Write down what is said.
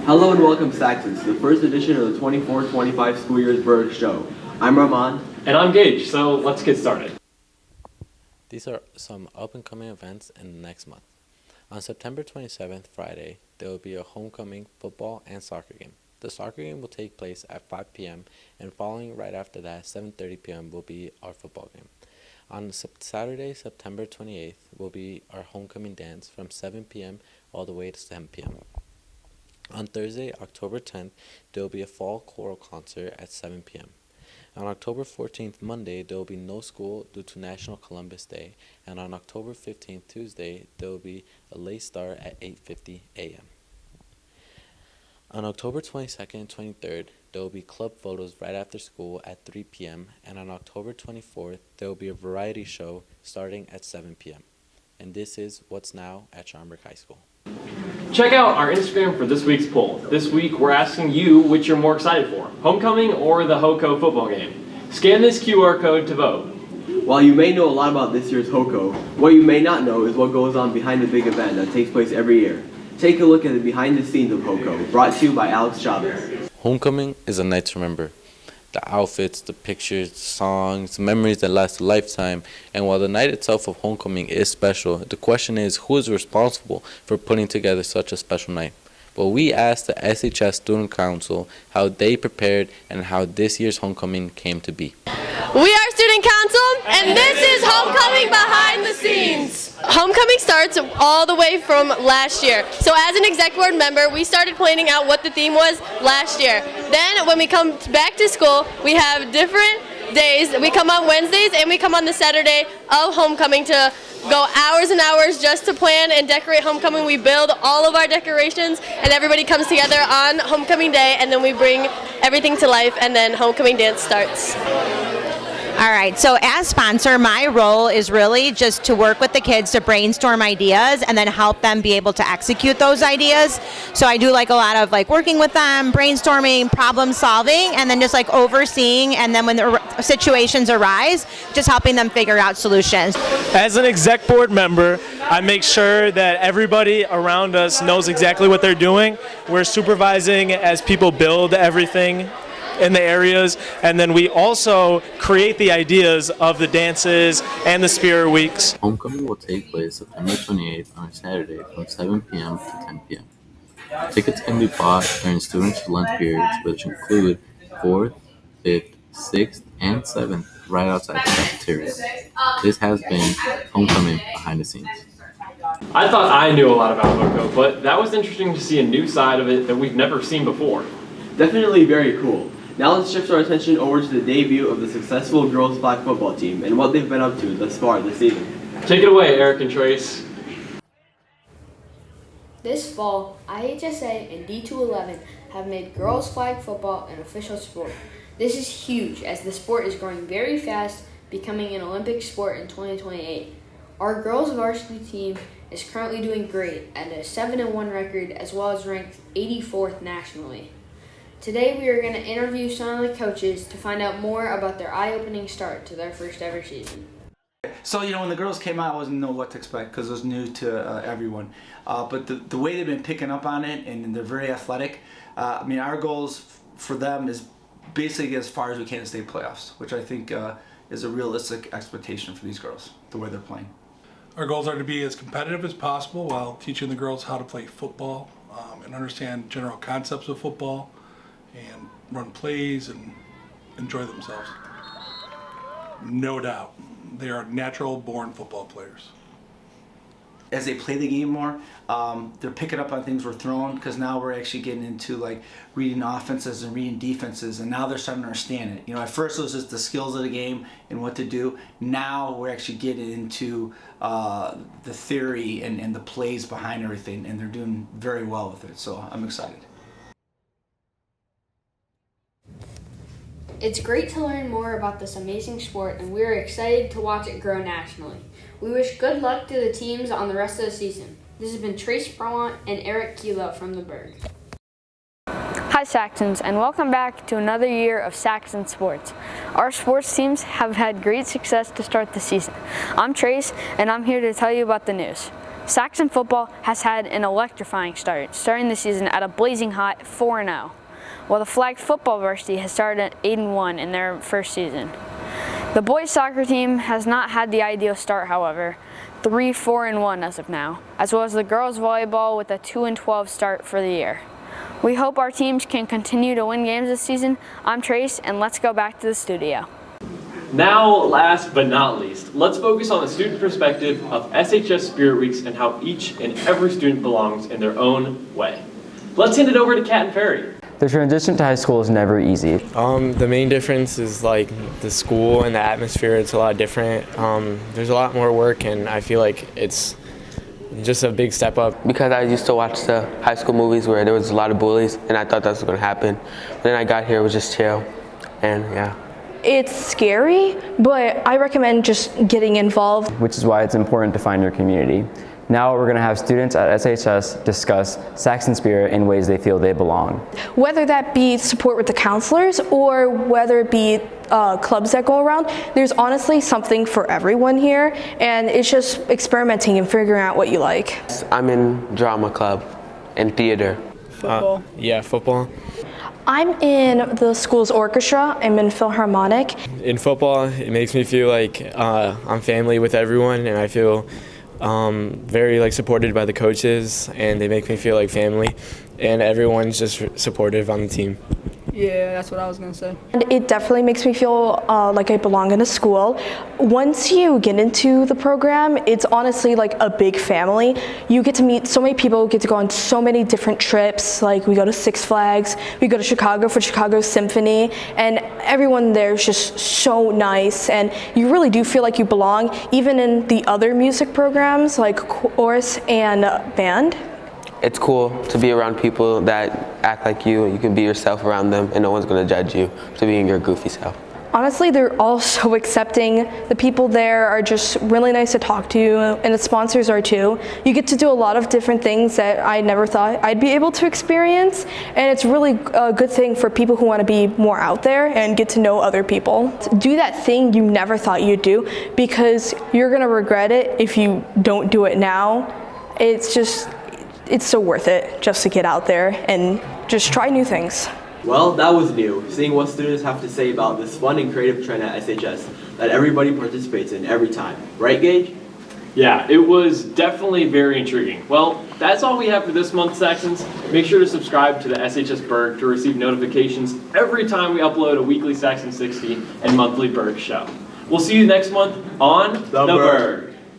Hello and welcome, Saxons, to the first edition of the 24-25 school year's Burg show. I'm Rahman. And I'm Gage, so let's get started. These are some up-and-coming events in the next month. On September 27th, Friday, there will be a homecoming football and soccer game. The soccer game will take place at 5 p.m. and following right after that, 7:30 p.m. will be our football game. On Saturday, September 28th, will be our homecoming dance from 7 p.m. all the way to 10 p.m. On Thursday, October 10th, there will be a fall choral concert at 7 p.m. On October 14th, Monday, there will be no school due to National Columbus Day, and on October 15th, Tuesday, there will be a late start at 8:50 a.m. On October 22nd and 23rd, there will be club photos right after school at 3 p.m., and on October 24th, there will be a variety show starting at 7 p.m. And this is What's Now at Schaumburg High School. Check out our Instagram for this week's poll. This week we're asking you which you're more excited for, homecoming or the HOCO football game. Scan this QR code to vote. While you may know a lot about this year's HOCO, what you may not know is what goes on behind the big event that takes place every year. Take a look at the behind the scenes of HOCO, brought to you by Alex Chavez. Homecoming is a night to remember. The outfits, the pictures, the songs, memories that last a lifetime. And while the night itself of homecoming is special, the question is who is responsible for putting together such a special night? Well, we asked the SHS Student Council how they prepared and how this year's homecoming came to be. We are Student Council, and this is Homecoming Behind the Scenes. Homecoming starts all the way from last year. So as an exec board member, we started planning out what the theme was last year. Then when we come back to school, we have different days. We come on Wednesdays and we come on the Saturday of homecoming to go hours and hours just to plan and decorate homecoming. We build all of our decorations and everybody comes together on homecoming day, and then we bring everything to life, and then homecoming dance starts. All right, so as sponsor, my role is really just to work with the kids to brainstorm ideas and then help them be able to execute those ideas. So I do like a lot of working with them, brainstorming, problem solving, and then just overseeing, and then when the situations arise, just helping them figure out solutions. As an exec board member, I make sure that everybody around us knows exactly what they're doing. We're supervising as people build everything in the areas, and then we also create the ideas of the dances and the spirit weeks. Homecoming will take place September 28th on a Saturday from 7 p.m. to 10 p.m. Tickets can be bought during students' lunch periods, which include 4th, 5th, 6th, and 7th, right outside the cafeteria. This has been Homecoming Behind the Scenes. I thought I knew a lot about HOCO, but that was interesting to see a new side of it that we've never seen before. Definitely very cool. Now let's shift our attention over to the debut of the successful girls flag football team and what they've been up to thus far this season. Take it away, Eric and Trace. This fall, IHSA and D211 have made girls flag football an official sport. This is huge as the sport is growing very fast, becoming an Olympic sport in 2028. Our girls varsity team is currently doing great at a 7-1 record, as well as ranked 84th nationally. Today we are going to interview some of the coaches to find out more about their eye-opening start to their first ever season. So, when the girls came out, I wasn't know what to expect because it was new to everyone. But the way they've been picking up on it, and they're very athletic. Our goals for them is basically as far as we can to stay playoffs, which I think is a realistic expectation for these girls, the way they're playing. Our goals are to be as competitive as possible while teaching the girls how to play football and understand general concepts of football, and run plays and enjoy themselves. No doubt, they are natural born football players. As they play the game more, they're picking up on things we're throwing, because now we're actually getting into reading offenses and reading defenses, and now they're starting to understand it. At first it was just the skills of the game and what to do. Now we're actually getting into the theory and the plays behind everything, and they're doing very well with it, so I'm excited. It's great to learn more about this amazing sport, and we are excited to watch it grow nationally. We wish good luck to the teams on the rest of the season. This has been Trace Browant and Eric Kilo from the Burg. Hi Saxons, and welcome back to another year of Saxon Sports. Our sports teams have had great success to start the season. I'm Trace, and I'm here to tell you about the news. Saxon football has had an electrifying start, starting the season at a blazing hot 4-0, while the flag football varsity has started at 8-1 in their first season. The boys soccer team has not had the ideal start, however, 3-4-1 as of now, as well as the girls volleyball with a 2-12 start for the year. We hope our teams can continue to win games this season. I'm Trace, and let's go back to the studio. Now, last but not least, let's focus on the student perspective of SHS Spirit Weeks and how each and every student belongs in their own way. Let's hand it over to Kat and Ferry. The transition to high school is never easy. The main difference is like the school and the atmosphere. It's a lot different. There's a lot more work, and I feel like it's just a big step up. Because I used to watch the high school movies where there was a lot of bullies, and I thought that was going to happen. But then I got here, it was just chill, and yeah. It's scary, but I recommend just getting involved. Which is why it's important to find your community. Now we're going to have students at SHS discuss Saxon Spirit in ways they feel they belong. Whether that be support with the counselors or whether it be clubs that go around, there's honestly something for everyone here, and it's just experimenting and figuring out what you like. I'm in drama club and theater. Football. Yeah, football. I'm in the school's orchestra. I'm in Philharmonic. In football, it makes me feel like I'm family with everyone, and I feel very supported by the coaches, and they make me feel like family, and everyone's just supportive on the team. Yeah, that's what I was going to say. And it definitely makes me feel like I belong in a school. Once you get into the program, it's honestly like a big family. You get to meet so many people, get to go on so many different trips. Like we go to Six Flags, we go to Chicago for Chicago Symphony, and everyone there is just so nice, and you really do feel like you belong, even in the other music programs like chorus and band. It's cool to be around people that act like you. You can be yourself around them, and no one's going to judge you for being your goofy self. Honestly, they're all so accepting. The people there are just really nice to talk to, and the sponsors are too. You get to do a lot of different things that I never thought I'd be able to experience, and it's really a good thing for people who want to be more out there and get to know other people. Do that thing you never thought you'd do, because you're going to regret it if you don't do it now. It's so worth it just to get out there and just try new things. Well, that was new, seeing what students have to say about this fun and creative trend at SHS that everybody participates in every time. Right, Gage? Yeah, it was definitely very intriguing. Well, that's all we have for this month, Saxons. Make sure to subscribe to the SHS Burg to receive notifications every time we upload a weekly Saxon 60 and monthly Burg show. We'll see you next month on The Burg.